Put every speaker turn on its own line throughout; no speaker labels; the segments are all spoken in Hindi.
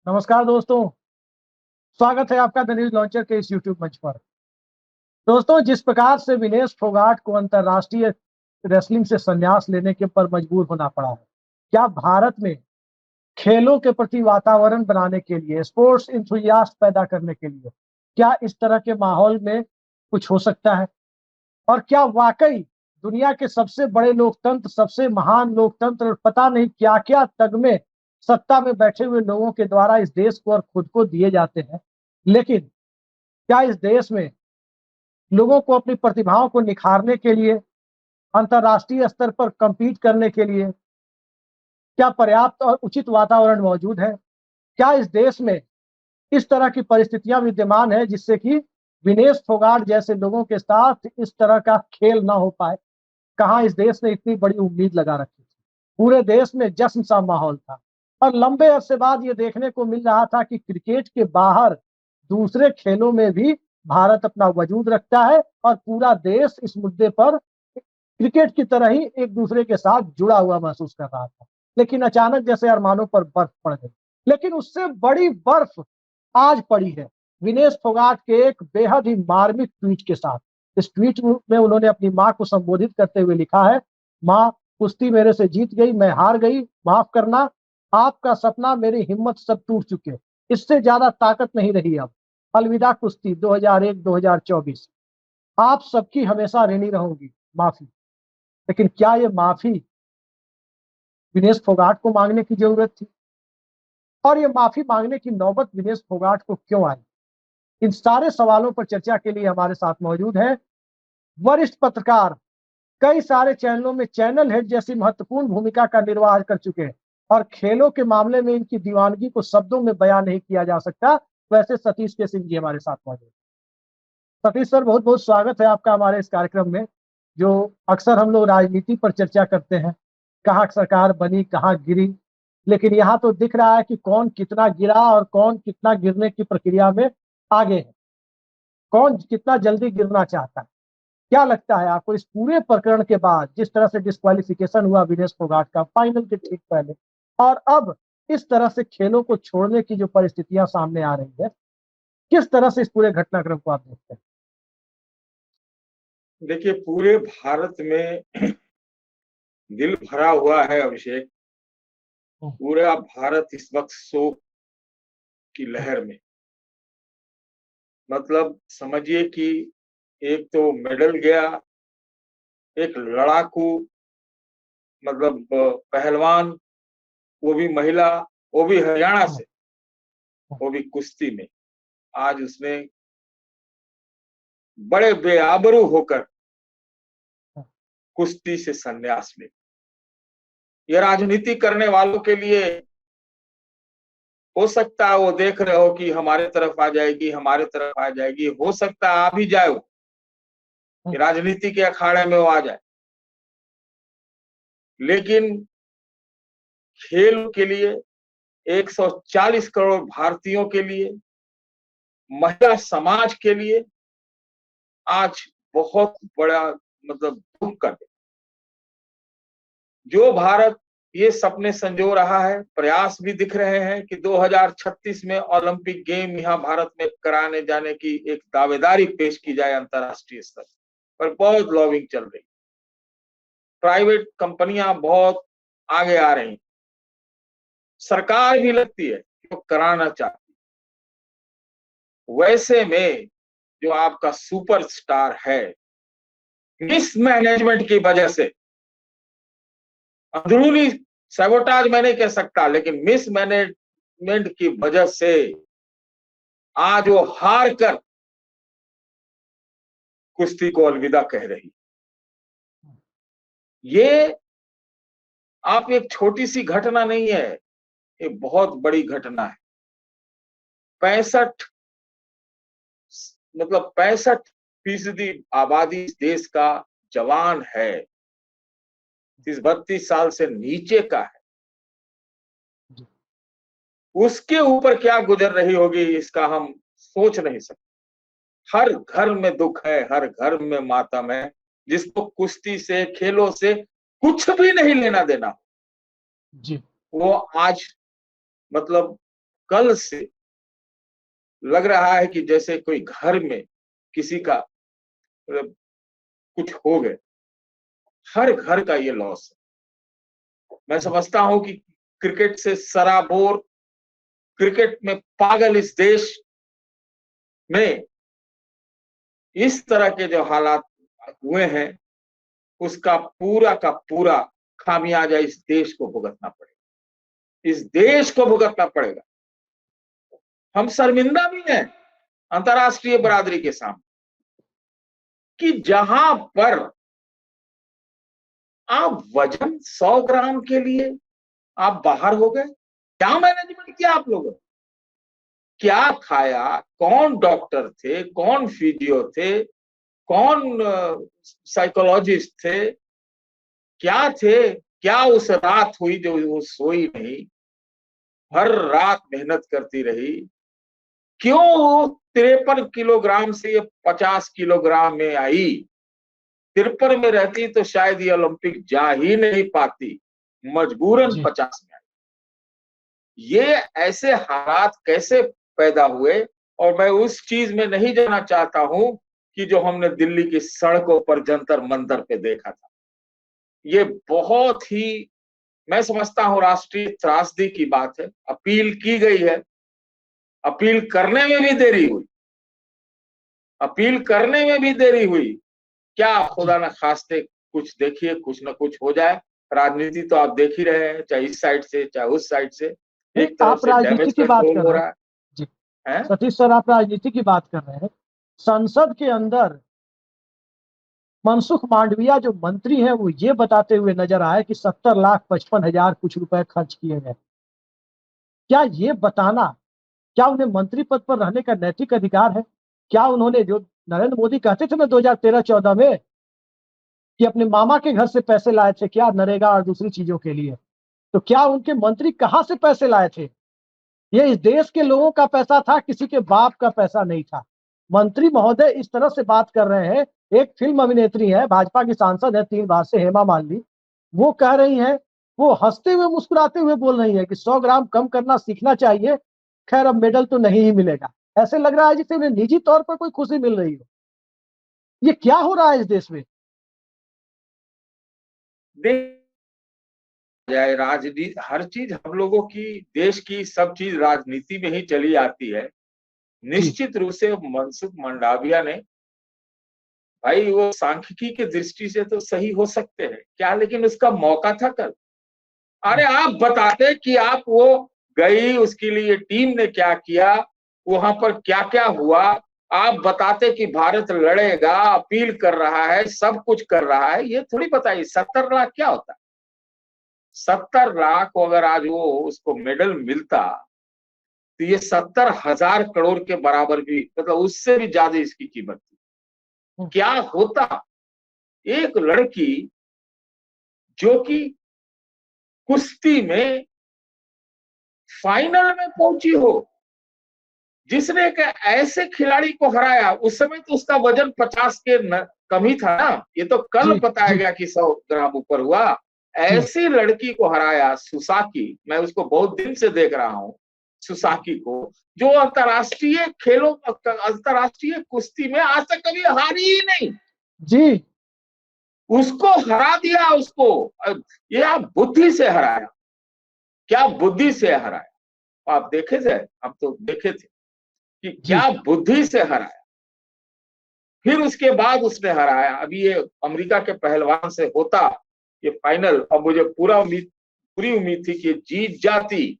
नमस्कार दोस्तों। स्वागत है आपका द न्यूज लॉन्चर के इस यूट्यूब मंच पर। दोस्तों, जिस प्रकार से विनेश फोगाट को अंतर्राष्ट्रीय रेसलिंग से संन्यास लेने के पर मजबूर होना पड़ा है, क्या भारत में खेलों के प्रति वातावरण बनाने के लिए, स्पोर्ट्स इंथुजियास्ट पैदा करने के लिए, क्या इस तरह के माहौल में कुछ हो सकता है? और क्या वाकई दुनिया के सबसे बड़े लोकतंत्र, सबसे महान लोकतंत्र, पता नहीं क्या क्या तगमे सत्ता में बैठे हुए लोगों के द्वारा इस देश को और खुद को दिए जाते हैं, लेकिन क्या इस देश में लोगों को अपनी प्रतिभाओं को निखारने के लिए, अंतर्राष्ट्रीय स्तर पर compete करने के लिए क्या पर्याप्त और उचित वातावरण मौजूद है? क्या इस देश में इस तरह की परिस्थितियां विद्यमान है जिससे कि विनेश फोगाट जैसे लोगों के साथ इस तरह का खेल ना हो पाए? कहाँ इस देश ने इतनी बड़ी उम्मीद लगा रखी थी? पूरे देश में जश्न सा माहौल था और लंबे अरसे बाद ये देखने को मिल रहा था कि क्रिकेट के बाहर दूसरे खेलों में भी भारत अपना वजूद रखता है और पूरा देश इस मुद्दे पर क्रिकेट की तरह ही एक दूसरे के साथ जुड़ा हुआ महसूस कर रहा था। लेकिन अचानक जैसे अरमानों पर बर्फ पड़ गई। लेकिन उससे बड़ी बर्फ आज पड़ी है विनेश फोगाट के एक बेहद ही मार्मिक ट्वीट के साथ। इस ट्वीट में उन्होंने अपनी मां को संबोधित करते हुए लिखा है, मां, कुश्ती मेरे से जीत गई, मैं हार गई, माफ करना, आपका सपना, मेरी हिम्मत सब टूट चुके, इससे ज्यादा ताकत नहीं रही अब। अलविदा कुश्ती 2001-2024। आप सबकी हमेशा ऋणी रहूंगी, माफी। लेकिन क्या ये माफी विनेश फोगाट को मांगने की जरूरत थी? और ये माफी मांगने की नौबत विनेश फोगाट को क्यों आई? इन सारे सवालों पर चर्चा के लिए हमारे साथ मौजूद है वरिष्ठ पत्रकार, कई सारे चैनलों में चैनल हेड जैसी महत्वपूर्ण भूमिका का निर्वाह कर चुके हैं और खेलों के मामले में इनकी दीवानगी को शब्दों में बयान नहीं किया जा सकता, वैसे सतीश के सिंह जी हमारे साथ मौजूद। सतीश सर, बहुत बहुत स्वागत है आपका हमारे इस कार्यक्रम में। जो अक्सर हम लोग राजनीति पर चर्चा करते हैं, कहाँ सरकार बनी, कहाँ गिरी, लेकिन यहाँ तो दिख रहा है कि कौन कितना गिरा और कौन कितना गिरने की प्रक्रिया में आगे है, कौन कितना जल्दी गिरना चाहता है। क्या लगता है आपको इस पूरे प्रकरण के बाद, जिस तरह से डिस्क्वालिफिकेशन हुआ विनेश फोगाट का फाइनल के ठीक पहले, और अब इस तरह से खेलों को छोड़ने की जो परिस्थितियां सामने आ रही है, किस तरह से इस पूरे घटनाक्रम को आप देखते हैं?
देखिए, पूरे भारत में दिल भरा हुआ है अभिषेक। पूरा भारत इस वक्त शोक की लहर में, मतलब समझिए कि एक तो मेडल गया, एक लड़ाकू, मतलब पहलवान, वो भी महिला, वो भी हरियाणा से, वो भी कुश्ती में। आज उसने बड़े बेआबरू होकर कुश्ती से संन्यास ले। यह राजनीति करने वालों के लिए हो सकता है, वो देख रहे हो कि हमारे तरफ आ जाएगी, हमारे तरफ आ जाएगी, हो सकता है आ भी जाए वो, कि राजनीति के अखाड़े में वो आ जाए। लेकिन खेल के लिए 140 करोड़ भारतीयों के लिए, महिला समाज के लिए आज बहुत बड़ा, मतलब दुख का दिन। जो भारत ये सपने संजो रहा है, प्रयास भी दिख रहे हैं कि 2036 में ओलंपिक गेम यहाँ भारत में कराने जाने की एक दावेदारी पेश की जाए अंतर्राष्ट्रीय स्तर पर, बहुत लॉबिंग चल रही। प्राइवेट कंपनियां बहुत आगे आ रही, सरकार भी लगती है जो कराना चाहती। वैसे में जो आपका सुपरस्टार है, मिसमैनेजमेंट की वजह से, अंदरूनी सैबोटाज मैं नहीं कह सकता, लेकिन मिसमैनेजमेंट की वजह से आज वो हार कर कुश्ती को अलविदा कह रही। ये आप एक छोटी सी घटना नहीं है, ये बहुत बड़ी घटना है। 65, मतलब 65% आबादी इस देश का जवान है, 32 साल से नीचे का है। उसके ऊपर क्या गुजर रही होगी इसका हम सोच नहीं सकते। हर घर में दुख है, हर घर में मातम है, जिसको कुश्ती से, खेलों से कुछ भी नहीं लेना देना,
जी।
वो आज मतलब कल से लग रहा है कि जैसे कोई घर में किसी का कुछ हो गए, हर घर का ये लॉस है। मैं समझता हूं कि क्रिकेट से सराबोर, क्रिकेट में पागल इस देश में इस तरह के जो हालात हुए हैं, उसका पूरा का पूरा खामियाजा इस देश को भुगतना पड़ेगा, इस देश को भुगतना पड़ेगा। हम शर्मिंदा भी हैं अंतर्राष्ट्रीय बरादरी के सामने कि जहां पर आप वजन 100 ग्राम के लिए आप बाहर हो गए। क्या मैनेजमेंट किया आप लोगों ने? क्या खाया? कौन डॉक्टर थे? कौन फिजियो थे? कौन साइकोलॉजिस्ट थे? क्या थे? क्या उस रात हुई जो वो सोई नहीं, हर रात मेहनत करती रही? क्यों 53 किलोग्राम से ये 50 किलोग्राम में आई? 53 में रहती तो शायद ये ओलंपिक जा ही नहीं पाती, मजबूरन 50 में आई। ये ऐसे हालात कैसे पैदा हुए? और मैं उस चीज में नहीं जाना चाहता हूं कि जो हमने दिल्ली की सड़कों पर जंतर मंतर पे देखा था। ये बहुत ही, मैं समझता हूं, राष्ट्रीय त्रासदी की बात है। अपील की गई है, अपील करने में भी देरी हुई, अपील करने में भी देरी हुई। क्या खुदा न खास्ते कुछ देखिए, कुछ न कुछ हो जाए। राजनीति तो आप देख ही रहे हैं, चाहे इस साइड से चाहे उस साइड से, एक तरफ
आप
से
राजनीति
डैमेज
की बात
कंट्रोल
कर
हो
रहे
रहा
हैं।
है।
सतीश सर, आप राजनीति की बात कर रहे हैं। संसद के अंदर मनसुख मांडविया जो मंत्री हैं, वो ये बताते हुए नजर आए कि 70,55,000 कुछ रुपए खर्च किए गए। क्या ये बताना, क्या उन्हें मंत्री पद पर रहने का नैतिक अधिकार है? क्या उन्होंने, जो नरेंद्र मोदी कहते थे ना 2013-14 में कि अपने मामा के घर से पैसे लाए थे क्या, नरेगा और दूसरी चीजों के लिए, तो क्या उनके मंत्री कहां से पैसे लाए थे? ये इस देश के लोगों का पैसा था, किसी के बाप का पैसा नहीं था। मंत्री महोदय इस तरह से बात कर रहे हैं। एक फिल्म अभिनेत्री है, भाजपा की सांसद है 3 बार से, हेमा मालिनी, वो कह रही हैं, वो हंसते हुए मुस्कुराते हुए बोल रही है कि 100 ग्राम कम करना सीखना चाहिए, खैर अब मेडल तो नहीं ही मिलेगा। ऐसे लग रहा है जैसे उन्हें निजी तौर पर कोई खुशी मिल रही हो। ये क्या हो रहा है इस देश में?
जाए राजनीति, हर चीज हम लोगों की, देश की सब चीज राजनीति में ही चली आती है। निश्चित रूप से मनसुख मंडाविया ने, भाई वो सांख्यिकी की दृष्टि से तो सही हो सकते हैं क्या, लेकिन उसका मौका था कल। अरे आप बताते कि आप वो गई, उसके लिए टीम ने क्या किया, वहां पर क्या क्या हुआ, आप बताते कि भारत लड़ेगा, अपील कर रहा है, सब कुछ कर रहा है। ये थोड़ी बताइए 70 लाख क्या होता है। 70 लाख को अगर आज वो उसको मेडल मिलता तो ये 70,000 करोड़ के बराबर भी, मतलब उससे भी ज्यादा इसकी कीमत थी। क्या होता? एक लड़की जो कि कुश्ती में फाइनल में पहुंची हो, जिसने एक ऐसे खिलाड़ी को हराया, उस समय तो उसका वजन 50 के कम ही था ना, ये तो कल बताया गया कि 100 ग्राम ऊपर हुआ। ऐसी लड़की को हराया, सुसाकी, मैं उसको बहुत दिन से देख रहा हूं, सुसाकी को, जो अंतरराष्ट्रीय खेलों, अंतरराष्ट्रीय कुश्ती में आज तक कभी हारी ही नहीं
जी,
उसको हरा दिया। उसको ये आप बुद्धि से हराया, क्या बुद्धि से हराया? आप देखे थे, हम तो देखे थे कि क्या बुद्धि से हराया। फिर उसके बाद उसने हराया, अभी ये अमेरिका के पहलवान से होता ये फाइनल, और मुझे पूरी उम्मीद थी कि जीत जाती,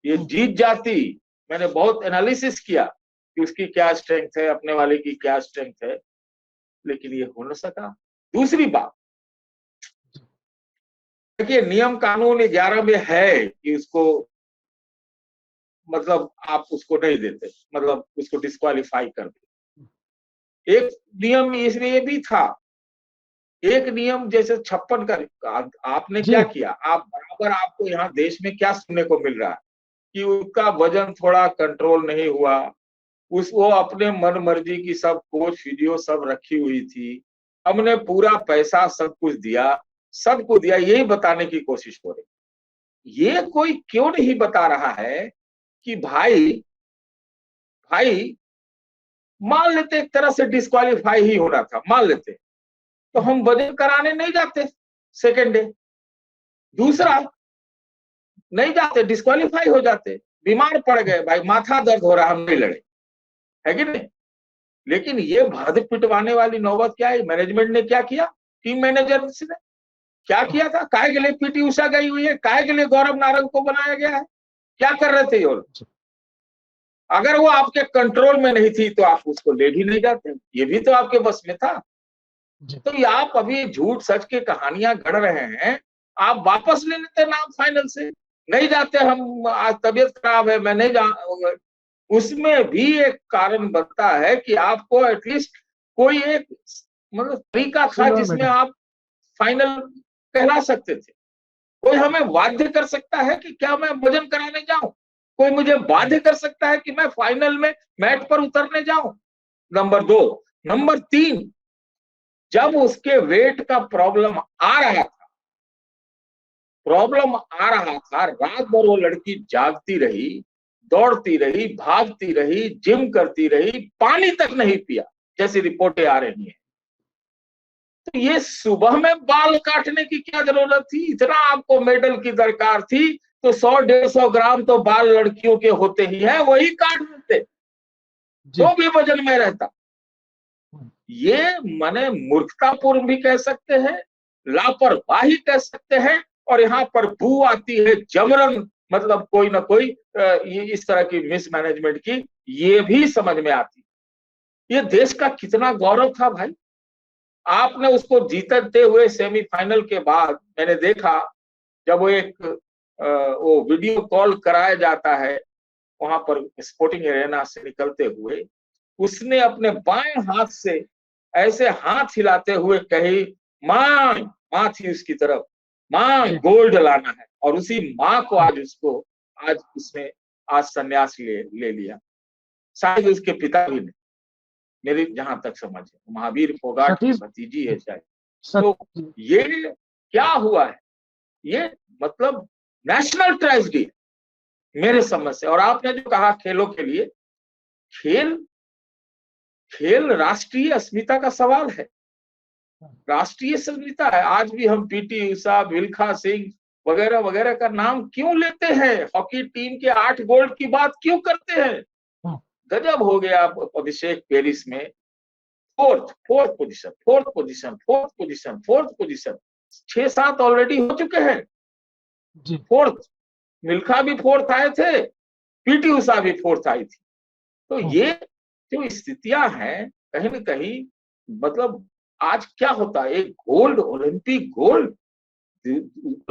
ये जीत जाती। मैंने बहुत एनालिसिस किया कि उसकी क्या स्ट्रेंथ है, अपने वाले की क्या स्ट्रेंथ है, लेकिन ये हो न सका। दूसरी बात, देखिए नियम कानून 11 में है कि उसको, मतलब आप उसको नहीं देते, मतलब उसको डिस्क्वालीफाई कर दे। एक नियम इसलिए भी था, एक नियम जैसे 56 का, आपने क्या किया, आप बराबर, आपको यहाँ देश में क्या सुनने को मिल रहा है कि उसका वजन थोड़ा कंट्रोल नहीं हुआ, वो अपने मन मर्जी की सब कोच फिजियो सब रखी हुई थी, हमने पूरा पैसा सब कुछ दिया, सबको दिया, यही बताने की कोशिश हो रही। ये कोई क्यों नहीं बता रहा है कि भाई मान लेते एक तरह से डिस्क्वालीफाई ही होना था, मान लेते तो हम वजन कराने नहीं जाते सेकेंड डे, दूसरा नहीं जाते, डिस्क्वालीफाई हो जाते, बीमार पड़ गए, भाई माथा दर्द हो रहा, हम नहीं लड़े, है कि नहीं। लेकिन ये भद पिटवाने वाली नौबत क्या है, मैनेजमेंट ने क्या किया, टीम मैनेजर ने क्या किया था, काहे के लिए पीटी उषा गई हुई है, काहे के लिए गौरव नारंग को बनाया गया है, क्या कर रहे थे ये लोग। अगर वो आपके कंट्रोल में नहीं थी तो आप उसको ले भी नहीं जाते, ये भी तो आपके बस में था। तो ये आप अभी झूठ सच की कहानियां गढ़ रहे हैं, आप वापस ले लेते नाम फाइनल से, नहीं जाते, हम आज तबीयत खराब है मैं नहीं जा, उसमें भी एक कारण बनता है कि आपको एटलीस्ट कोई एक मतलब तरीका था जिसमें आप फाइनल कहला सकते थे। कोई हमें बाध्य कर सकता है कि क्या मैं वजन कराने जाऊं, कोई मुझे बाध्य कर सकता है कि मैं फाइनल में मैट पर उतरने जाऊं, नंबर 2। नंबर 3, जब उसके वेट का प्रॉब्लम आ रहा था, रात भर वो लड़की जागती रही, दौड़ती रही, भागती रही, जिम करती रही, पानी तक नहीं पिया, जैसी रिपोर्टें आ रही हैं। तो ये सुबह में बाल काटने की क्या जरूरत थी, इतना आपको मेडल की दरकार थी तो 100-150 ग्राम तो बाल लड़कियों के होते ही हैं, वही काट देते तो भी वजन में रहता। ये माने मूर्खतापूर्ण भी कह सकते हैं, लापरवाही कह सकते हैं, और यहाँ पर बू आती है जबरन, मतलब कोई ना कोई ये इस तरह की मिसमैनेजमेंट की, ये भी समझ में आती। ये देश का कितना गौरव था भाई, आपने उसको जीतते हुए सेमीफाइनल के बाद मैंने देखा जब वो एक वो वीडियो कॉल कराया जाता है वहां पर स्पोर्टिंग एरेना से निकलते हुए, उसने अपने बाएं हाथ से ऐसे हाथ हिलाते हुए कही, मां थी उसकी तरफ, मां गोल्ड लाना है, और उसी मां को आज उसने आज संन्यास ले लिया। शायद उसके पिता भी नहीं, मेरी जहां तक समझ है, महावीर फोगाट की भतीजी है शायद। तो ये क्या हुआ है, ये मतलब नेशनल ट्रेजेडी मेरे समझ से। और आपने जो कहा खेलों के लिए, खेल राष्ट्रीय अस्मिता का सवाल है, राष्ट्रीय अस्मिता है। आज भी हम पीटी उषा, मिल्खा सिंह वगैरह वगैरह का नाम क्यों लेते हैं, हॉकी टीम के 8 गोल्ड की बात क्यों करते हैं। गजब हो गया अभिषेक, पेरिस में फोर्थ पोजीशन 6-7 ऑलरेडी हो चुके हैं, फोर्थ, मिल्खा भी फोर्थ आए थे, पीटी उषा भी फोर्थ आई थी। तो ये जो स्थितियां हैं कहीं न कहीं, मतलब आज क्या होता है, एक गोल्ड, ओलंपिक गोल्ड,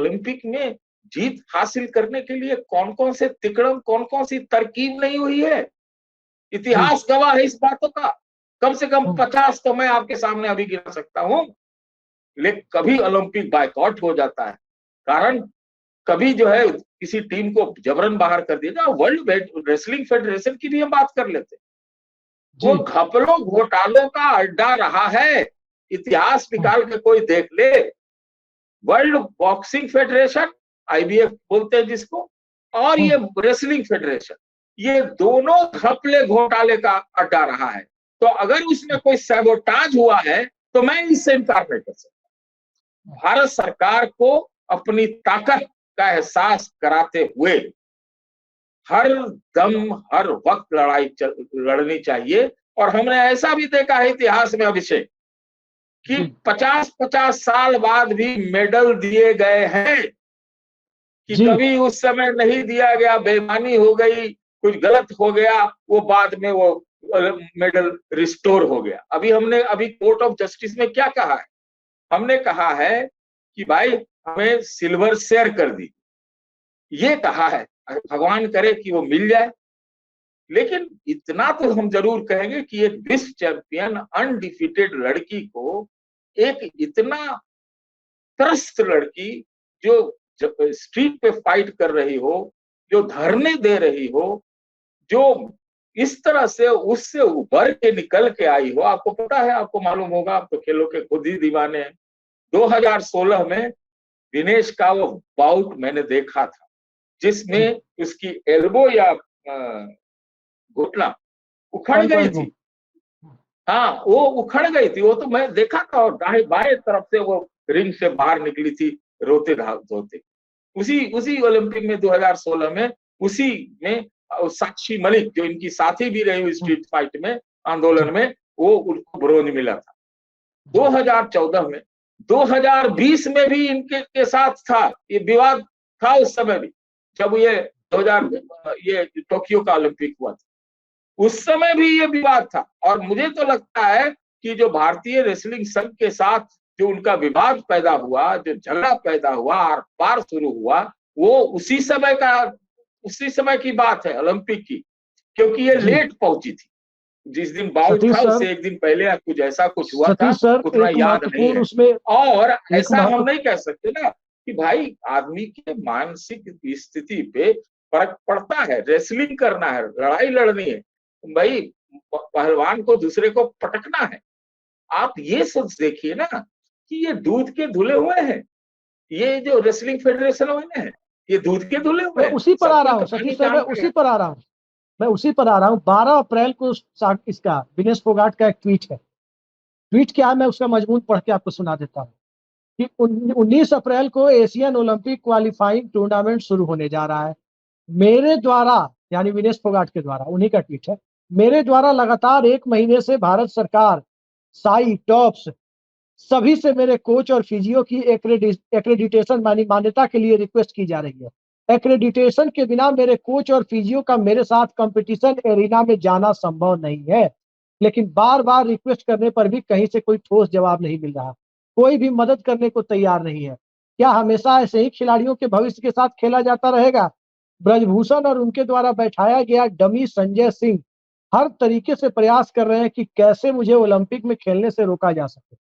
ओलंपिक में जीत हासिल करने के लिए कौन कौन से तिकड़म, कौन कौन सी तरकीब नहीं हुई है, इतिहास गवाह है इस बातों का। कम से कम 50 तो मैं आपके सामने अभी गिना सकता हूं। लेकिन कभी ओलंपिक बायकॉट हो जाता है, कारण कभी जो है किसी टीम को जबरन बाहर कर दिया जाए। वर्ल्ड रेसलिंग फेडरेशन की भी हम बात कर लेते, वो घपलों घोटालों का अड्डा रहा है, इतिहास निकाल के कोई देख ले। वर्ल्ड बॉक्सिंग फेडरेशन, IBF बोलते हैं जिसको, और ये रेसलिंग फेडरेशन, ये दोनों घपले घोटाले का अड्डा रहा है। तो अगर उसमें कोई सैबोटाज हुआ है तो मैं इससे इनकार नहीं कर सकता। भारत सरकार को अपनी ताकत का एहसास कराते हुए हर दम हर वक्त लड़ाई लड़नी चाहिए। और हमने ऐसा भी देखा है इतिहास में अभिषेक कि 50-50 साल बाद भी मेडल दिए गए हैं, कि कभी उस समय नहीं दिया गया, बेईमानी हो गई, कुछ गलत हो गया, वो बाद में वो मेडल रिस्टोर हो गया। अभी कोर्ट ऑफ जस्टिस में क्या कहा है, हमने कहा है कि भाई हमें सिल्वर शेयर कर दी, ये कहा है, भगवान करे कि वो मिल जाए। लेकिन इतना तो हम जरूर कहेंगे कि एक विश्व चैंपियन अनडिफीटेड लड़की को, एक इतना त्रस्त लड़की जो स्ट्रीट पे फाइट कर रही हो, जो धरने दे रही हो, जो इस तरह से उससे उभर के निकल के आई हो। आपको पता है, आपको मालूम होगा, आप तो खेलों के खुद ही दीवाने हैं। 2016 में दिनेश का वो बाउट मैंने देखा था, जिसमें उसकी एल्बो या घुटना उखड़ गई थी। हाँ, वो उखड़ गई थी, वो तो मैं देखा था, और दाएं बाएं तरफ से वो रिंग से बाहर निकली थी रोते धोते। उसी उसी ओलंपिक में 2016 में, उसी में साक्षी मलिक जो इनकी साथी भी रही स्ट्रीट फाइट में, आंदोलन में, वो उनको ब्रोंज मिला था 2014 में। 2020 में भी इनके के साथ था ये विवाद, था उस समय भी, जब ये 2000 ये टोक्यो का ओलंपिक हुआ था, उस समय भी ये विवाद था। और मुझे तो लगता है कि जो भारतीय रेसलिंग संघ के साथ जो उनका विवाद पैदा हुआ, जो झगड़ा पैदा हुआ, आर पार शुरू हुआ, वो उसी समय की बात है ओलंपिक की, क्योंकि ये लेट पहुंची थी। जिस दिन बाउट था उससे एक दिन पहले कुछ ऐसा कुछ हुआ था, उतना याद नहीं है। उसमें और ऐसा हम नहीं कह सकते ना कि भाई आदमी के मानसिक स्थिति पे फर्क पड़ता है। रेसलिंग करना है, लड़ाई लड़नी है भाई, पहलवान को दूसरे को पटकना है। आप ये सोच देखिए ना कि ये दूध के धुले हुए हैं, ये जो रेसलिंग फेडरेशन वाले हैं, ये दूध के धुले हुए हैं।
उसी पर आ रहा हूँ सतीश सर, मैं उसी पर आ रहा हूँ। 12 अप्रैल को इसका विनेश फोगाट का एक ट्वीट है। ट्वीट क्या है, मैं उसका मजमून पढ़ के आपको सुना देता हूँ कि 19 अप्रैल को एशियन ओलंपिक क्वालिफाइंग टूर्नामेंट शुरू होने जा रहा है। मेरे द्वारा, यानी विनेश फोगाट के द्वारा, उन्हीं का ट्वीट है, मेरे द्वारा लगातार 1 महीने से भारत सरकार, साई, टॉप्स सभी से मेरे कोच और फिजियो की एक्रेडिटेशन मान्यता के लिए रिक्वेस्ट की जा रही है। एक्रेडिटेशन के बिना मेरे कोच और फिजियो का मेरे साथ कंपटीशन एरिना में जाना संभव नहीं है। लेकिन बार बार रिक्वेस्ट करने पर भी कहीं से कोई ठोस जवाब नहीं मिल रहा, कोई भी मदद करने को तैयार नहीं है। क्या हमेशा ऐसे ही खिलाड़ियों के भविष्य के साथ खेला जाता रहेगा? ब्रजभूषण और उनके द्वारा बैठाया गया डमी संजय सिंह हर तरीके से प्रयास कर रहे हैं कि कैसे मुझे ओलंपिक में खेलने से रोका जा सके।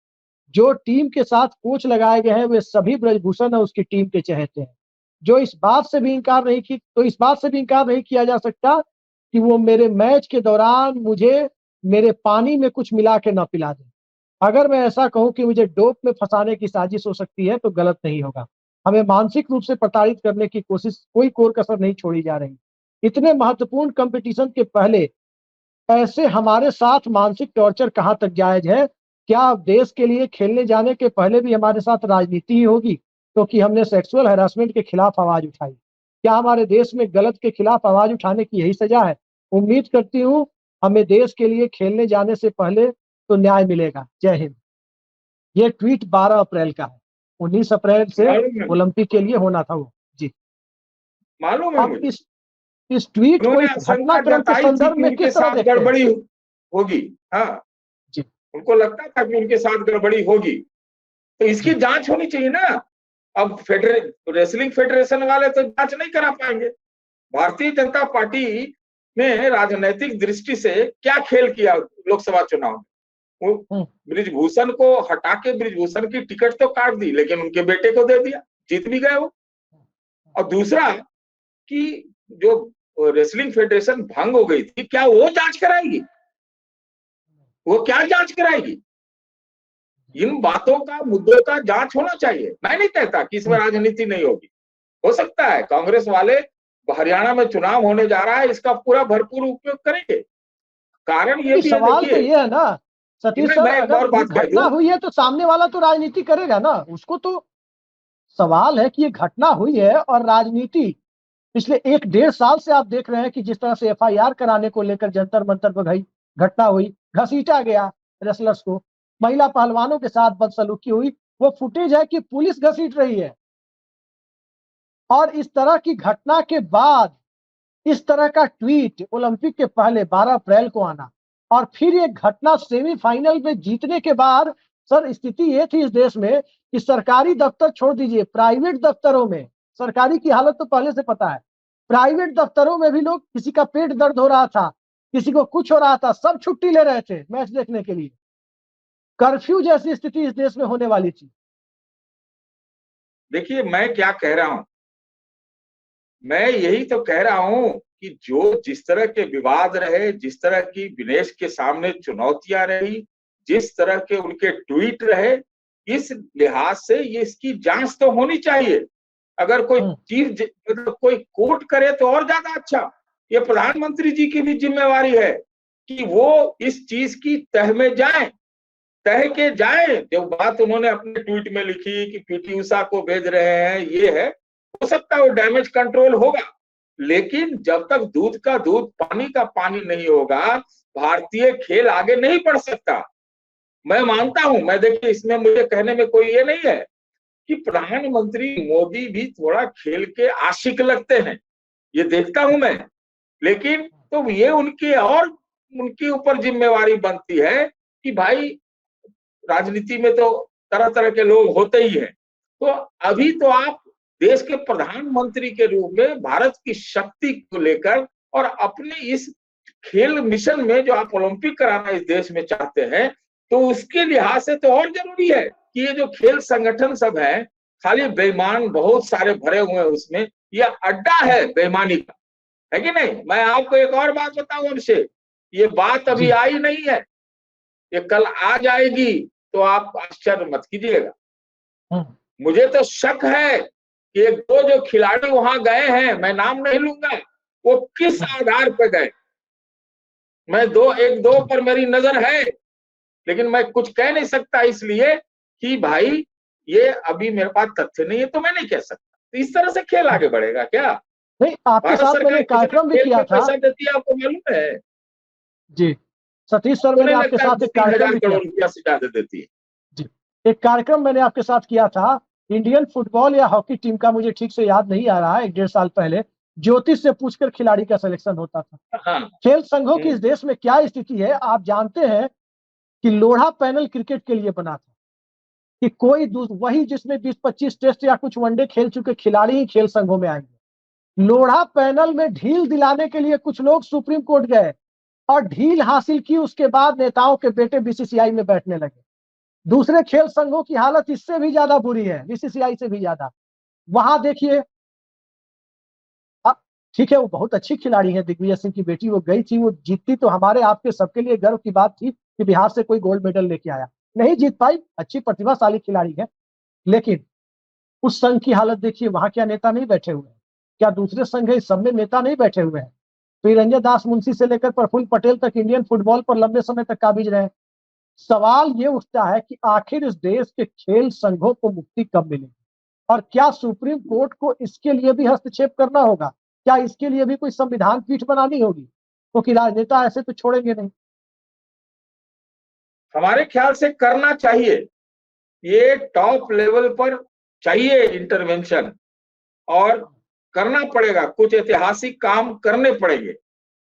जो टीम के साथ कोच लगाए गए हैं वे सभी ब्रजभूषण और उसकी टीम के चहेते हैं। इस बात से भी इनकार नहीं किया जा सकता कि वो मेरे मैच के दौरान मुझे मेरे पानी में कुछ मिला के न पिला दें। अगर मैं ऐसा कहूं कि मुझे डोप में फंसाने की साजिश हो सकती है तो गलत नहीं होगा। हमें मानसिक रूप से प्रताड़ित करने की कोशिश, कोई कोर कसर नहीं छोड़ी जा रही। इतने महत्वपूर्ण कंपटीशन के पहले ऐसे हमारे साथ मानसिक टॉर्चर कहां तक जायज है? क्या देश के लिए खेलने जाने के पहले भी हमारे साथ राजनीति ही होगी क्योंकि हमने सेक्सुअल हैरेसमेंट के खिलाफ आवाज उठाई? क्या हमारे देश में गलत के खिलाफ आवाज उठाने की यही सजा है? उम्मीद करती हूँ हमें देश के लिए खेलने जाने से पहले तो न्याय मिलेगा। जय हिंद। ये ट्वीट 12 अप्रैल का है। 19 अप्रैल से ओलंपिक के लिए होना था वो। जी
मालूम है।
अब इस ट्वीट को इस घटनाक्रम के संदर्भ में किस तरह देखते हैं?
गड़बड़ी होगी। हाँ जी, उनको लगता था कि उनके साथ गड़बड़ी होगी, तो इसकी जांच होनी चाहिए ना। अब रेसलिंग फेडरेशन वाले तो जांच नहीं करा पाएंगे। भारतीय जनता पार्टी ने राजनीतिक दृष्टि से क्या खेल किया लोकसभा चुनाव में? वो ब्रिजभूषण को हटा के ब्रिजभूषण की टिकट तो काट दी, लेकिन उनके बेटे को दे दिया, जीत भी गए वो। और दूसरा कि जो रेसलिंग फेडरेशन भंग हो गई थी, क्या वो जांच कराएगी? वो क्या जांच कराएगी? इन बातों का, मुद्दों का जांच होना चाहिए। मैं नहीं कहता कि इसमें राजनीति नहीं होगी, हो सकता है कांग्रेस वाले हरियाणा में चुनाव होने जा रहा है, इसका पूरा भरपूर उपयोग करेंगे। कारण ये भी
सवाल तो ये है ना सतीश सर, अगर घटना हुई है तो सामने वाला तो राजनीति करेगा ना। उसको तो सवाल है कि ये घटना हुई है और राजनीति पिछले 1-1.5 साल से आप देख रहे हैं कि जिस तरह से एफआईआर कराने को लेकर जंतर मंतर पर घटना हुई, घसीटा गया रेसलर्स को, महिला पहलवानों के साथ बदसलूकी हुई, वो फुटेज है कि पुलिस घसीट रही है। और इस तरह की घटना के बाद इस तरह का ट्वीट ओलंपिक के पहले 12 अप्रैल को आना, और फिर ये घटना सेमीफाइनल में जीतने के बाद, सर स्थिति ये थी इस देश में कि सरकारी दफ्तर छोड़ दीजिए, प्राइवेट दफ्तरों में, सरकारी की हालत तो पहले से पता है, प्राइवेट दफ्तरों में भी लोग, किसी का पेट दर्द हो रहा था, किसी को कुछ हो रहा था, सब छुट्टी ले रहे थे मैच देखने के लिए। कर्फ्यू जैसी स्थिति इस देश में होने वाली थी।
देखिए मैं क्या कह रहा हूं, मैं यही तो कह रहा हूं कि जो जिस तरह के विवाद रहे, जिस तरह की विनेश के सामने चुनौतियां रही, जिस तरह के उनके ट्वीट रहे, इस लिहाज से ये इसकी जांच तो होनी चाहिए। अगर कोई चीज मतलब कोई कोर्ट करे तो और ज्यादा अच्छा, ये प्रधानमंत्री जी की भी जिम्मेवारी है कि वो इस चीज की तह में जाएं, तह के जाएं। जो बात उन्होंने अपने ट्वीट में लिखी कि पीटी उषा को भेज रहे हैं, ये है, हो सकता है वो डैमेज कंट्रोल होगा, लेकिन जब तक दूध का दूध पानी का पानी नहीं होगा, भारतीय खेल आगे नहीं बढ़ सकता। मैं मानता हूं, मैं देखिए इसमें मुझे कहने में कोई ये नहीं है कि प्रधानमंत्री मोदी भी थोड़ा खेल के आशिक लगते हैं, ये देखता हूं मैं, लेकिन तो ये उनके ऊपर जिम्मेवारी बनती है कि भाई राजनीति में तो तरह तरह के लोग होते ही हैं। तो अभी तो आप देश के प्रधानमंत्री के रूप में भारत की शक्ति को लेकर और अपने इस खेल मिशन में जो आप ओलंपिक कराना इस देश में चाहते हैं, तो उसके लिहाज से तो और जरूरी है कि ये जो खेल संगठन सब है, खाली बेईमान बहुत सारे भरे हुए हैं उसमें, यह अड्डा है बेईमानी का, है कि नहीं। मैं आपको एक और बात बताऊं अभिषेक, ये बात अभी आई नहीं है, ये कल आ जाएगी, तो आप आश्चर्य मत कीजिएगा। मुझे तो शक है कि एक दो जो खिलाड़ी वहां गए हैं, मैं नाम नहीं लूंगा, वो किस आधार पर गए, मैं एक दो पर मेरी नजर है, लेकिन मैं कुछ कह नहीं सकता इसलिए कि भाई ये अभी मेरे पास तथ्य नहीं है, तो मैं नहीं कह सकता। तो इस तरह से खेल आगे बढ़ेगा क्या?
नहीं, आपके साथ मैंने कार्यक्रम भी किया था,
पैसा देती है, आपको मालूम है?
जी सतीश सर, मैंने आपके साथ एक कार्यक्रम भी किया,
रुपया से ज्यादा देती है
जी। एक कार्यक्रम मैंने आपके साथ किया था, इंडियन फुटबॉल या हॉकी टीम का, मुझे ठीक से याद नहीं आ रहा है, 1-1.5 साल पहले ज्योतिष से पूछकर खिलाड़ी का सिलेक्शन होता था।
हाँ।
खेल संघों की इस देश में क्या स्थिति है, आप जानते हैं कि लोढ़ा पैनल क्रिकेट के लिए बना था कि कोई वही जिसमें 20-25 टेस्ट या कुछ वनडे खेल चुके खिलाड़ी ही खेल संघों में आएंगे। लोढ़ा पैनल में ढील दिलाने के लिए कुछ लोग सुप्रीम कोर्ट गए और ढील हासिल की, उसके बाद नेताओं के बेटे बीसीसीआई में बैठने लगे। दूसरे खेल संघों की हालत इससे भी ज्यादा बुरी है, बीसीसीआई से भी ज्यादा। वहां देखिए, ठीक है वो बहुत अच्छी खिलाड़ी है, दिग्विजय सिंह की बेटी, वो गई थी, वो जीतती तो हमारे आपके सबके लिए गर्व की बात थी कि बिहार से कोई गोल्ड मेडल लेके आया। नहीं जीत पाई, अच्छी प्रतिभाशाली खिलाड़ी है, लेकिन उस संघ की हालत देखिए, वहां क्या नेता नहीं बैठे हुए हैं? क्या दूसरे संघ है, इस सब में नेता नहीं बैठे हुए हैं? तो निरंजन दास मुंशी से लेकर प्रफुल्ल पटेल तक इंडियन फुटबॉल पर लंबे समय तक काबिज रहे। सवाल ये उठता है कि आखिर इस देश के खेल संघों को मुक्ति कब मिलेगी, और क्या सुप्रीम कोर्ट को इसके लिए भी हस्तक्षेप करना होगा? क्या इसके लिए भी कोई संविधान पीठ बनानी होगी? क्योंकि राजनेता ऐसे तो छोड़ेंगे नहीं।
हमारे ख्याल से करना चाहिए, ये टॉप लेवल पर चाहिए इंटरवेंशन, और करना पड़ेगा, कुछ ऐतिहासिक काम करने पड़ेंगे,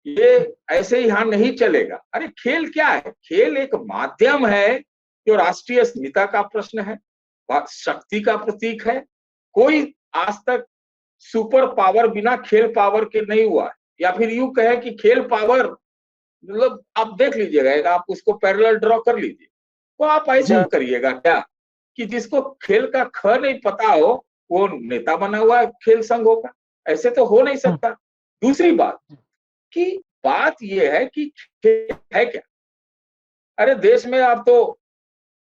ये ऐसे ही यहां नहीं चलेगा। अरे खेल क्या है? खेल एक माध्यम है जो राष्ट्रीय अस्मिता का प्रश्न है, शक्ति का प्रतीक है। कोई आज तक सुपर पावर बिना खेल पावर के नहीं हुआ है, या फिर यूं कहे कि खेल पावर, मतलब आप देख लीजिएगा, आप उसको पैरेलल ड्रॉ कर लीजिए, तो आप ऐसा करिएगा क्या कि जिसको खेल का ख नहीं पता हो वो नेता बना हुआ है खेल संघों का? ऐसे तो हो नहीं सकता। दूसरी बात कि बात ये है कि खेल है क्या? अरे देश में अब तो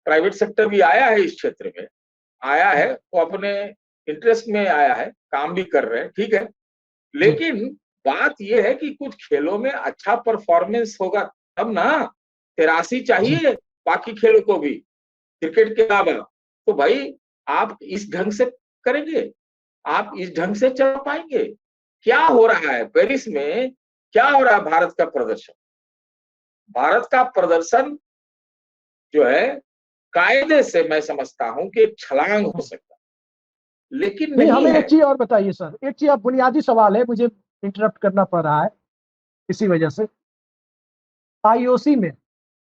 प्राइवेट सेक्टर भी आया है, इस क्षेत्र में आया है, वो अपने इंटरेस्ट में आया है, काम भी कर रहे हैं, ठीक है, लेकिन बात यह है कि कुछ खेलों में अच्छा परफॉर्मेंस होगा तब ना। 83 चाहिए बाकी खेलों को भी, क्रिकेट के अलावा। तो भाई आप इस ढंग से करेंगे, आप इस ढंग से चल पाएंगे? क्या हो रहा है पेरिस में, क्या हो रहा है भारत का प्रदर्शन? भारत का प्रदर्शन जो है कायदे से मैं समझता हूं कि एक छलांग हो सकता, लेकिन नहीं
हमें
है।
एक चीज और बताइए सर, एक चीज, अब बुनियादी सवाल है, मुझे इंटरप्ट करना पड़ रहा है इसी वजह से। आईओसी में,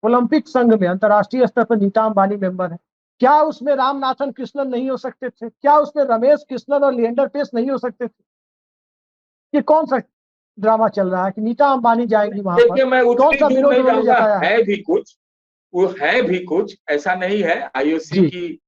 ओलंपिक संघ में अंतर्राष्ट्रीय स्तर पर नीता अंबानी मेंबर है, क्या उसमें रामनाथन कृष्णन नहीं हो सकते थे? क्या उसमें रमेश कृष्णन और लिएंडर पेस नहीं हो सकते थे? ये कौन सा ड्रामा चल रहा है कि नीता अंबानी जाएंगी वहां पर?
देखिए मैं
कौन सा
उतनी दूर
विरोध
नहीं
उन्होंने
जाऊंगा,
जताया है?
है भी कुछ, वो है भी कुछ, ऐसा नहीं है। आईओसी की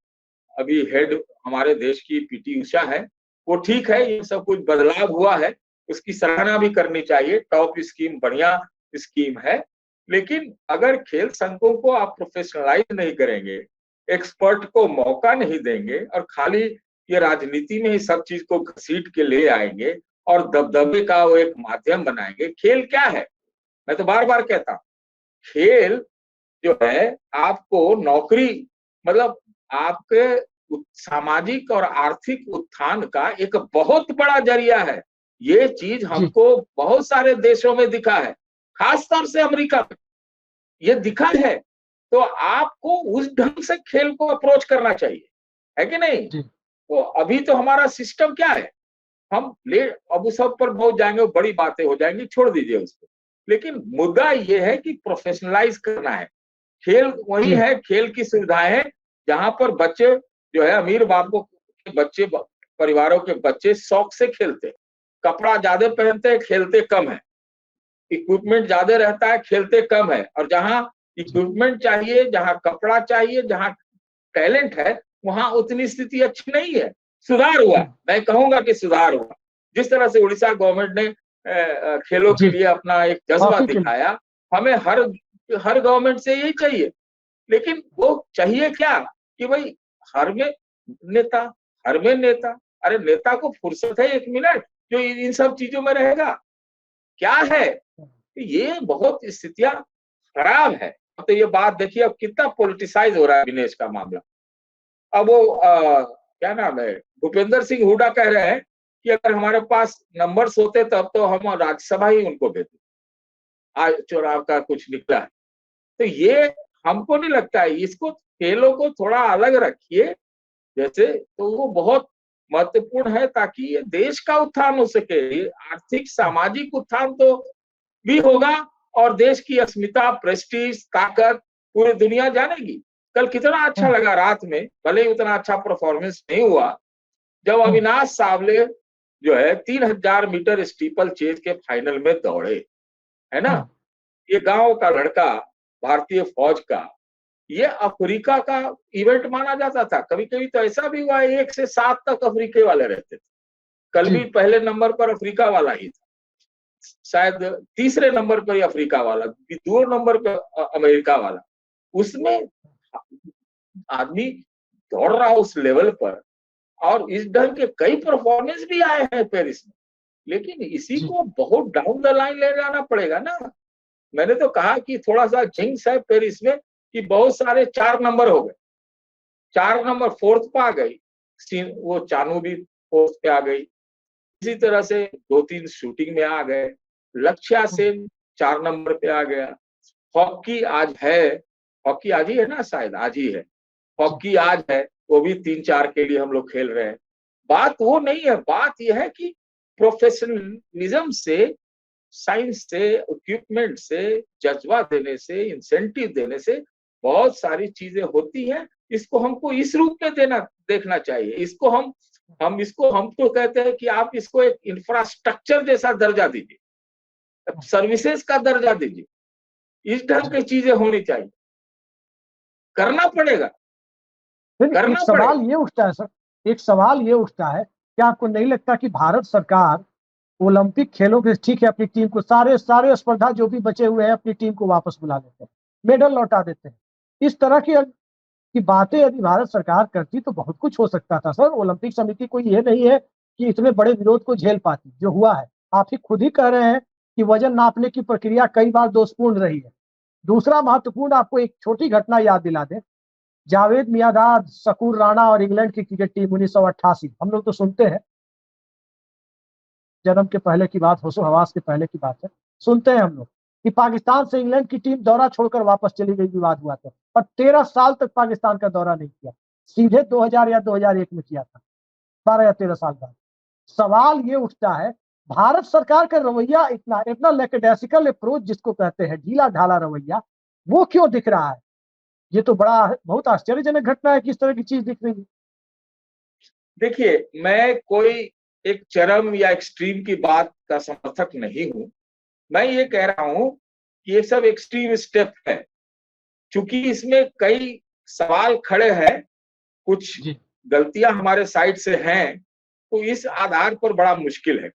अभी हेड हमारे देश की पीटी उषा है, वो ठीक है, ये सब कुछ बदलाव हुआ है, उसकी सराहना भी करनी चाहिए, टॉप स्कीम बढ़िया स्कीम है। लेकिन अगर खेल संघों को आप प्रोफेशनलाइज नहीं करेंगे, एक्सपर्ट को मौका नहीं देंगे, और खाली ये राजनीति में ही सब चीज को घसीट के ले आएंगे और दबदबे का वो एक माध्यम बनाएंगे। खेल क्या है, मैं तो बार बार कहता हूं, खेल जो है आपको नौकरी, मतलब आपके सामाजिक और आर्थिक उत्थान का एक बहुत बड़ा जरिया है। ये चीज हमको बहुत सारे देशों में दिखा है, खासतौर से अमेरिका में ये दिखा है। तो आपको उस ढंग से खेल को अप्रोच करना चाहिए, है कि नहीं? तो अभी तो हमारा सिस्टम क्या है, हम ले अब उस सब पर बहुत जाएंगे, बड़ी बातें हो जाएंगी, छोड़ दीजिए उसको। लेकिन मुद्दा ये है कि प्रोफेशनलाइज करना है। खेल वही है, खेल की सुविधाएं हैं जहां पर बच्चे जो है अमीर बापों के बच्चे, परिवारों के बच्चे शौक से खेलते हैं, कपड़ा ज्यादा पहनते हैं, खेलते कम है, इक्विपमेंट ज्यादा रहता है, खेलते कम है। और जहां इक्विपमेंट चाहिए, जहां कपड़ा चाहिए, जहां टैलेंट है, वहां उतनी स्थिति अच्छी नहीं है। सुधार हुआ, मैं कहूंगा कि सुधार हुआ। जिस तरह से उड़ीसा गवर्नमेंट ने खेलों के लिए अपना एक जज्बा दिखाया, हमें हर गवर्नमेंट से यही चाहिए। लेकिन वो चाहिए क्या कि भाई हर में नेता, हर में नेता। अरे नेता को फुर्सत है 1 मिनट जो इन सब चीजों में रहेगा? क्या है, ये बहुत स्थितियां खराब है। तो ये बात देखिए अब कितना पॉलिटिसाइज हो रहा है विनेश का मामला। अब वो क्या नाम है, भूपेंद्र सिंह हुड्डा कह रहे हैं कि अगर हमारे पास नंबर्स होते तब तो हम राज्यसभा ही उनको भेजते। आज चुनाव का कुछ निकला है, तो ये हमको नहीं लगता है। इसको खेलों को थोड़ा अलग रखिए जैसे, तो वो बहुत महत्वपूर्ण है ताकि ये देश का उत्थान हो सके। आर्थिक सामाजिक उत्थान तो भी होगा और देश की अस्मिता, प्रेस्टीज, ताकत पूरी दुनिया जानेगी। कल कितना अच्छा लगा रात में, भले ही उतना अच्छा परफॉर्मेंस नहीं हुआ, जब अविनाश सावले जो है 3000 मीटर स्टीपल चेज के फाइनल में दौड़े, है ना। ये गांव का लड़का, भारतीय फौज का, ये अफ्रीका का इवेंट माना जाता था। कभी कभी तो ऐसा भी हुआ 1 से 7 तक अफ्रीके वाले रहते थे। कल भी पहले नंबर पर अफ्रीका वाला ही था, शायद तीसरे नंबर पर ही अफ्रीका वाला, 2 नंबर पर अमेरिका वाला। उसमें आदमी दौड़ रहा उस लेवल पर, और इस ढंग के कई परफॉर्मेंस भी आए हैं पेरिस में। लेकिन इसी को बहुत डाउन द लाइन ले जाना पड़ेगा ना। मैंने तो कहा कि थोड़ा सा जिंक्स है पेरिस में कि बहुत सारे 4 नंबर हो गए, 4 नंबर 4th पे आ गई, वो चानू भी 4th पे आ गई। इसी तरह से 2-3 शूटिंग में आ गए, लक्ष्या सेन 4 नंबर पे आ गया। हॉकी आज है, हॉकी आज ही है ना, शायद आज ही है, हॉकी आज है, वो भी 3-4 के लिए हम लोग खेल रहे हैं। बात वो नहीं है, बात यह है कि प्रोफेशनलिज्म से, साइंस से, इक्विपमेंट से, जज्बा देने से, इंसेंटिव देने से बहुत सारी चीजें होती हैं। इसको हमको इस रूप में देखना चाहिए। इसको हम तो कहते हैं कि आप इसको एक इंफ्रास्ट्रक्चर जैसा दर्जा दीजिए, सर्विसेज का दर्जा दीजिए। इस ढंग की चीजें होनी चाहिए, करना पड़ेगा।
एक सवाल ये उठता है सर, एक सवाल ये उठता है, क्या आपको नहीं लगता कि भारत सरकार ओलंपिक खेलों के, ठीक है, अपनी टीम को सारे स्पर्धा जो भी बचे हुए हैं अपनी टीम को वापस बुला लेते हैं, मेडल लौटा देते हैं। इस तरह की बातें यदि भारत सरकार करती तो बहुत कुछ हो सकता था सर। ओलंपिक समिति कोई ये नहीं है कि इतने बड़े विरोध को झेल पाती, जो हुआ है। आप ही खुद ही कह रहे हैं कि वजन नापने की प्रक्रिया कई बार दोषपूर्ण रही है। दूसरा महत्वपूर्ण, आपको एक छोटी घटना याद दिला दें, जावेद मियांदाद, शकूर राणा और इंग्लैंड की क्रिकेट टीम 1988, हम लोग तो सुनते हैं, जन्म के पहले की बात, होशो हवास के पहले की बात है, सुनते हैं हम लोग कि पाकिस्तान से इंग्लैंड की टीम दौरा छोड़कर वापस चली गई, विवाद हुआ था, और 13 साल तक पाकिस्तान का दौरा नहीं किया, सीधे 2000 या 2001 में किया था, 12 या 13 साल बाद। सवाल ये उठता है, भारत सरकार का रवैया इतना लैकडायसिकल अप्रोच जिसको कहते हैं, ढीला ढाला रवैया, वो क्यों दिख रहा है? ये तो बहुत आश्चर्यजनक घटना है कि इस तरह की चीज दिख रही है।
देखिए, मैं कोई एक चरम या एक्सट्रीम की बात का समर्थक नहीं हूं। मैं ये कह रहा हूं कि ये सब एक्सट्रीम स्टेप है, क्योंकि इसमें कई सवाल खड़े हैं, कुछ गलतियां हमारे साइड से हैं, तो इस आधार पर बड़ा मुश्किल है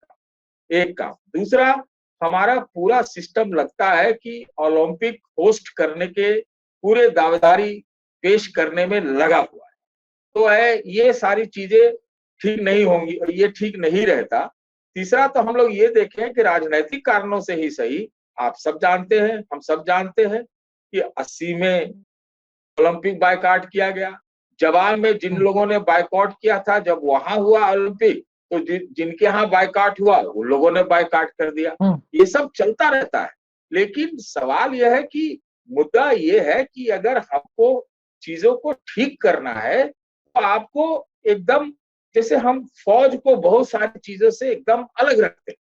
एक काम। दूसरा, हमारा पूरा सिस्टम लगता है कि ओलंपिक होस्ट करने के पूरे दावेदारी पेश करने में लगा हुआ है। तो ये सारी चीजें ठीक नहीं होंगी, ये ठीक नहीं रहता। तीसरा तो हम लोग ये देखें कि राजनीतिक कारणों से ही सही, आप सब जानते हैं, हम सब जानते हैं कि 80 में ओलंपिक बायकॉट किया गया। जवान में जिन लोगों ने बायकॉट किया था, जब वहां हुआ ओलंपिक, तो जिनके यहाँ बायकॉट हुआ वो लोगों ने बायकॉट कर दिया। ये सब चलता रहता है। लेकिन सवाल यह है कि मुद्दा ये है कि अगर हमको चीजों को ठीक करना है तो आपको एकदम, जैसे हम फौज को बहुत सारी चीजों से एकदम अलग रखते हैं,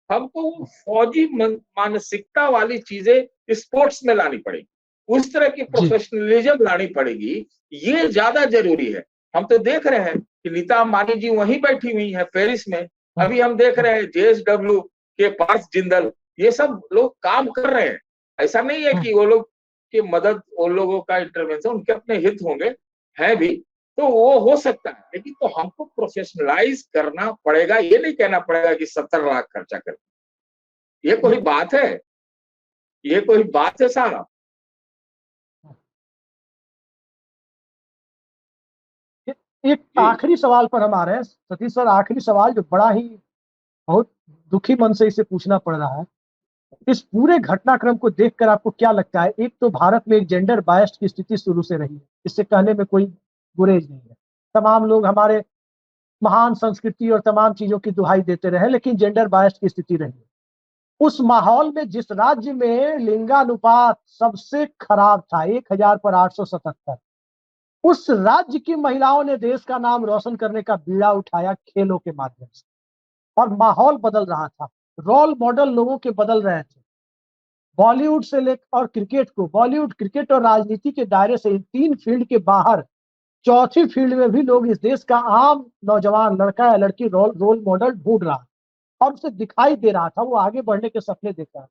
हमको वो फौजी मानसिकता वाली चीजें स्पोर्ट्स में लानी पड़ेगी, उस तरह की प्रोफेशनलिज्म लानी पड़ेगी। ये ज्यादा जरूरी है। हम तो देख रहे हैं कि नीता अंबानी जी वहीं बैठी हुई है पेरिस में। अभी हम देख रहे हैं JSW के पार्थ जिंदल, ये सब लोग काम कर रहे हैं। ऐसा नहीं है कि वो लोग की मदद, उन लोगों का इंटरवेंशन, उनके अपने हित होंगे, है भी, तो वो हो सकता है। लेकिन तो हमको प्रोफेशनलाइज करना पड़ेगा। ये नहीं कहना पड़ेगा कि 70 लाख खर्चा कर, ये कोई बात है? ये कोई बात है साहब?
एक आखिरी सवाल पर हम आ रहे हैं सतीश सर, आखिरी सवाल जो बड़ा ही बहुत दुखी मन से इसे पूछना पड़ रहा है। इस पूरे घटनाक्रम को देखकर आपको क्या लगता है? एक तो भारत में एक जेंडर बायस्ड की स्थिति शुरू से रही है, इससे कहने में कोई गुरेज नहीं है। तमाम लोग हमारे महान संस्कृति और तमाम चीजों की दुहाई देते रहे, लेकिन जेंडर बायस्ड की स्थिति रही है। उस माहौल में जिस राज्य में लिंगानुपात सबसे खराब था, 1000 पर 877, उस राज्य की महिलाओं ने देश का नाम रोशन करने का बीड़ा उठाया खेलों के माध्यम से, और माहौल बदल रहा था, रोल मॉडल लोगों के बदल रहे थे। बॉलीवुड से लेकर और क्रिकेट को, बॉलीवुड, क्रिकेट और राजनीति के दायरे से इन 3 फील्ड के बाहर चौथी फील्ड में भी लोग इस देश का आम नौजवान लड़का या लड़की रोल मॉडल ढूंढ रहा और उसे दिखाई दे रहा था, वो आगे बढ़ने के सपने देख रहा।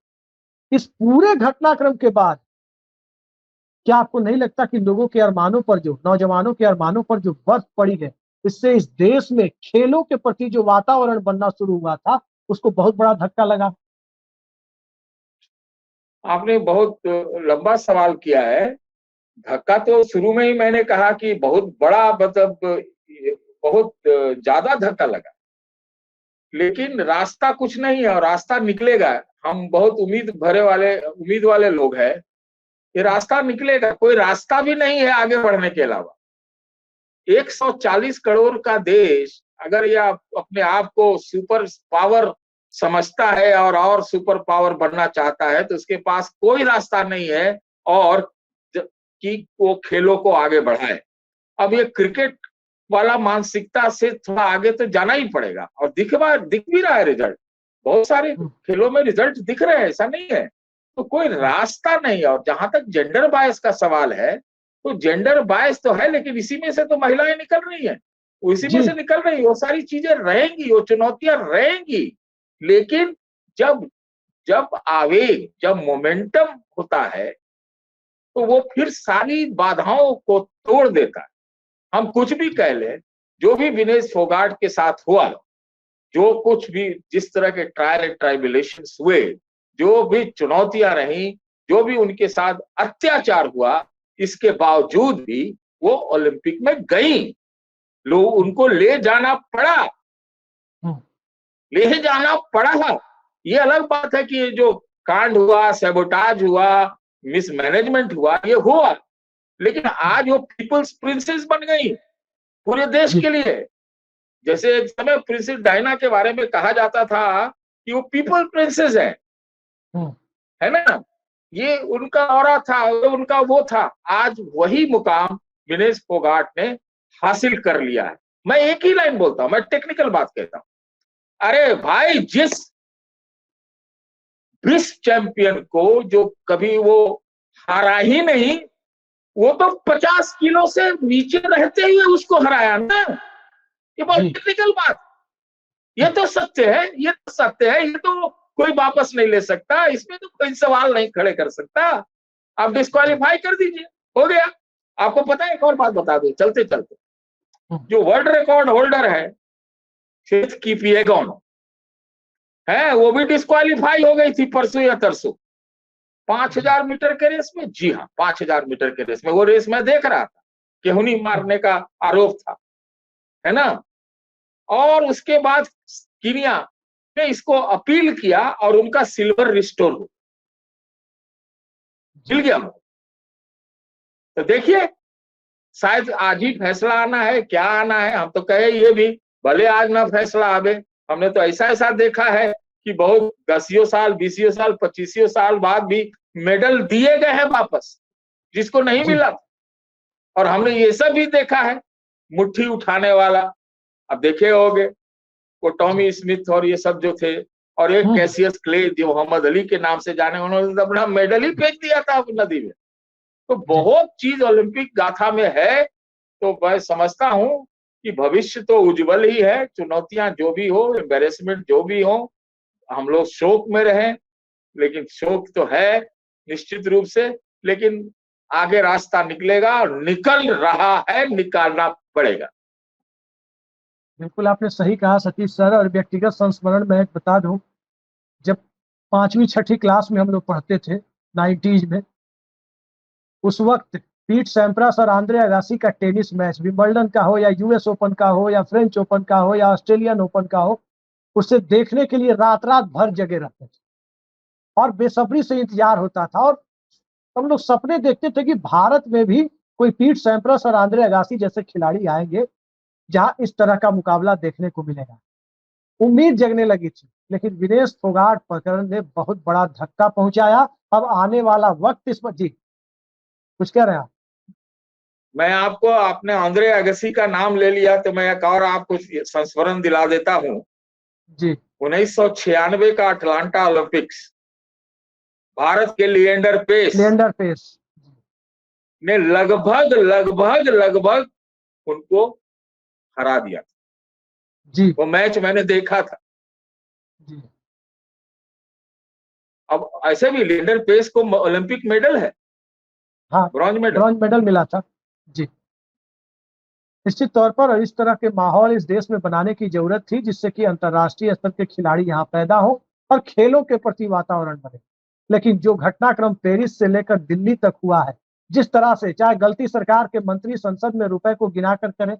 इस पूरे घटनाक्रम के बाद क्या आपको नहीं लगता कि लोगों के अरमानों पर, जो नौजवानों के अरमानों पर जो बर्फ पड़ी है, इससे इस देश में खेलों के प्रति जो वातावरण बनना शुरू हुआ था उसको बहुत बड़ा धक्का लगा?
आपने बहुत लंबा सवाल किया है। धक्का तो शुरू में ही मैंने कहा कि बहुत बड़ा, मतलब बहुत ज्यादा धक्का लगा, लेकिन रास्ता कुछ नहीं है और रास्ता निकलेगा। हम बहुत उम्मीद वाले लोग हैं, ये रास्ता निकलेगा। कोई रास्ता भी नहीं है आगे बढ़ने के अलावा। 140 करोड़ का देश अगर यह अपने आप को सुपर पावर समझता है और सुपर पावर बनना चाहता है, तो उसके पास कोई रास्ता नहीं है और कि वो खेलों को आगे बढ़ाए। अब ये क्रिकेट वाला मानसिकता से थोड़ा आगे तो जाना ही पड़ेगा, और दिख भी रहा है रिजल्ट। बहुत सारे खेलों में रिजल्ट दिख रहे हैं, ऐसा नहीं है। तो कोई रास्ता नहीं है। और जहां तक जेंडर बायस का सवाल है, तो जेंडर बायस तो है, लेकिन इसी में से तो महिलाएं निकल रही हैं, इसी में से निकल रही, वो सारी चीजें रहेंगी, वो चुनौतियां रहेंगी। लेकिन जब आवेग, जब मोमेंटम होता है, तो वो फिर सारी बाधाओं को तोड़ देता है। हम कुछ भी कह लें, जो भी विनेश फोगाट के साथ हुआ, जो कुछ भी, जिस तरह के ट्रायल एंड ट्राइबुलेशंस हुए, जो भी चुनौतियां रही, जो भी उनके साथ अत्याचार हुआ, इसके बावजूद भी वो ओलंपिक में गई। लोग उनको ले जाना पड़ा। ये अलग बात है कि ये जो कांड हुआ, सैबोटाज हुआ, मिसमैनेजमेंट हुआ, ये हुआ, लेकिन आज वो पीपल्स प्रिंसेस बन गई पूरे देश के लिए। जैसे एक समय प्रिंसेस डायना के बारे में कहा जाता था कि वो पीपल प्रिंसेस है ना, ये उनका ऑरा था, उनका वो था। आज वही मुकाम विनेश फोगाट ने हासिल कर लिया है। मैं एक ही लाइन बोलता हूं, मैं टेक्निकल बात कहता हूं। अरे भाई, जिस विश्व चैंपियन को जो कभी वो हारा ही नहीं, वो तो 50 किलो से नीचे रहते हुए उसको हराया ना। ये बहुत टेक्निकल बात, ये तो सत्य है, ये तो सत्य है, ये तो कोई वापस नहीं ले सकता, इसमें तो कोई सवाल नहीं खड़े कर सकता। आप डिस्क्वालीफाई कर दीजिए, हो गया। आपको पता है, एक और बात बता दो चलते चलते, जो वर्ल्ड रिकॉर्ड होल्डर है फेथ किपिएगोन है, वो भी डिस्क्वालीफाई हो गई थी परसों या तरसों 5000 मीटर के रेस में। जी हाँ, 5000 मीटर के रेस में, वो रेस मैं देख रहा था, केहुनी मारने का आरोप था, है ना। और उसके बाद कीनिया ने इसको अपील किया और उनका सिल्वर रिस्टोर हो, मिल गया। तो देखिए, शायद आज ही फैसला आना है, क्या आना है, हम तो कहे ये भी भले आज ना फैसला आवे। हमने तो ऐसा ऐसा देखा है कि बहुत 10 साल 20 साल 25 साल बाद भी मेडल दिए गए हैं वापस, जिसको नहीं मिला था। और हमने ये सब भी देखा है, मुट्ठी उठाने वाला, अब देखे होंगे वो टॉमी स्मिथ और ये सब जो थे, और एक कैसियस क्ले जो मोहम्मद अली के नाम से जाने, उन्होंने अपना मेडल ही फेंक दिया था नदी में। तो बहुत चीज ओलंपिक गाथा में है। तो मैं समझता हूं कि भविष्य तो उज्जवल ही है। चुनौतियां जो भी हो, एम्बेरसमेंट जो भी हो, हम लोग शोक में रहें, लेकिन शोक तो है निश्चित रूप से, लेकिन आगे रास्ता निकलेगा और निकल रहा है, निकालना पड़ेगा।
बिल्कुल आपने सही कहा सतीश सर। और व्यक्तिगत संस्मरण में एक बता दूं, जब 5वीं 6ठी क्लास में हम लोग पढ़ते थे 90s में, उस वक्त पीट सैम्प्रास और आंद्रे अगासी का टेनिस मैच, विंबलडन का हो या यूएस ओपन का हो या फ्रेंच ओपन का हो या ऑस्ट्रेलियन ओपन का हो, उसे देखने के लिए रात रात भर जगे रहते थे और बेसब्री से इंतजार होता था। और हम लोग सपने देखते थे कि भारत में भी कोई पीट सैम्प्रास और आंद्रे अगासी जैसे खिलाड़ी आएंगे जहां इस तरह का मुकाबला देखने को मिलेगा। उम्मीद जगने लगी थी, लेकिन विनेश फोगाट प्रकरण ने बहुत बड़ा धक्का पहुंचाया। अब आने वाला वक्त इस पर जी कुछ कह रहे हैं आप?
मैं आपको, आपने आंद्रे अगसी का नाम ले लिया तो मैं एक और आपको संस्मरण दिला देता हूं
जी।
1996 का अटलांटा ओलंपिक्स, भारत के लिएंडर पेस ने लगभग उनको हरा दिया
जी।
वो मैच मैंने देखा था।
जी।
अब ऐसे भी लिएंडर पेस को ओलंपिक मेडल है,
हाँ, ब्रॉन्ज मेडल मिला था। जी। निश्चित तौर पर इस तरह के माहौल इस देश में बनाने की जरूरत थी, जिससे कि अंतर्राष्ट्रीय स्तर के खिलाड़ी यहाँ पैदा हो और खेलों के प्रति वातावरण बने। लेकिन जो घटनाक्रम पेरिस से लेकर दिल्ली तक हुआ है, जिस तरह से, चाहे गलती सरकार के मंत्री संसद में रुपए को गिना कर करें,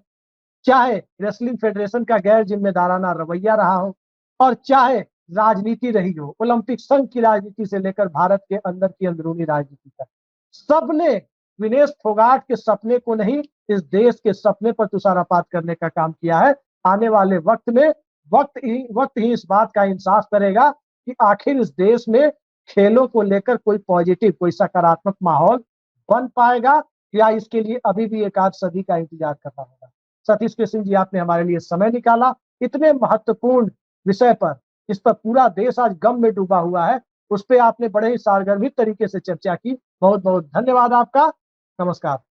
चाहे रेसलिंग फेडरेशन का गैर जिम्मेदाराना रवैया रहा हो, और चाहे राजनीति रही हो, ओलंपिक संघ की राजनीति से लेकर भारत के अंदर की अंदरूनी राजनीति तक, सबने विनेश फोगाट के सपने को नहीं, इस देश के सपने पर तुषारपात करने का काम किया है। आने वाले वक्त में वक्त ही इस बात का इंसाफ करेगा कि आखिर इस देश में खेलों को लेकर कोई पॉजिटिव, कोई सकारात्मक माहौल बन पाएगा, या इसके लिए अभी भी एक आध सदी का इंतजार करना होगा। सतीश कृष्ण जी, आपने हमारे लिए समय निकाला इतने महत्वपूर्ण विषय पर, इस पर पूरा देश आज गम में डूबा हुआ है, उस पर आपने बड़े ही सारगर्भित तरीके से चर्चा की। बहुत बहुत धन्यवाद आपका। नमस्कार।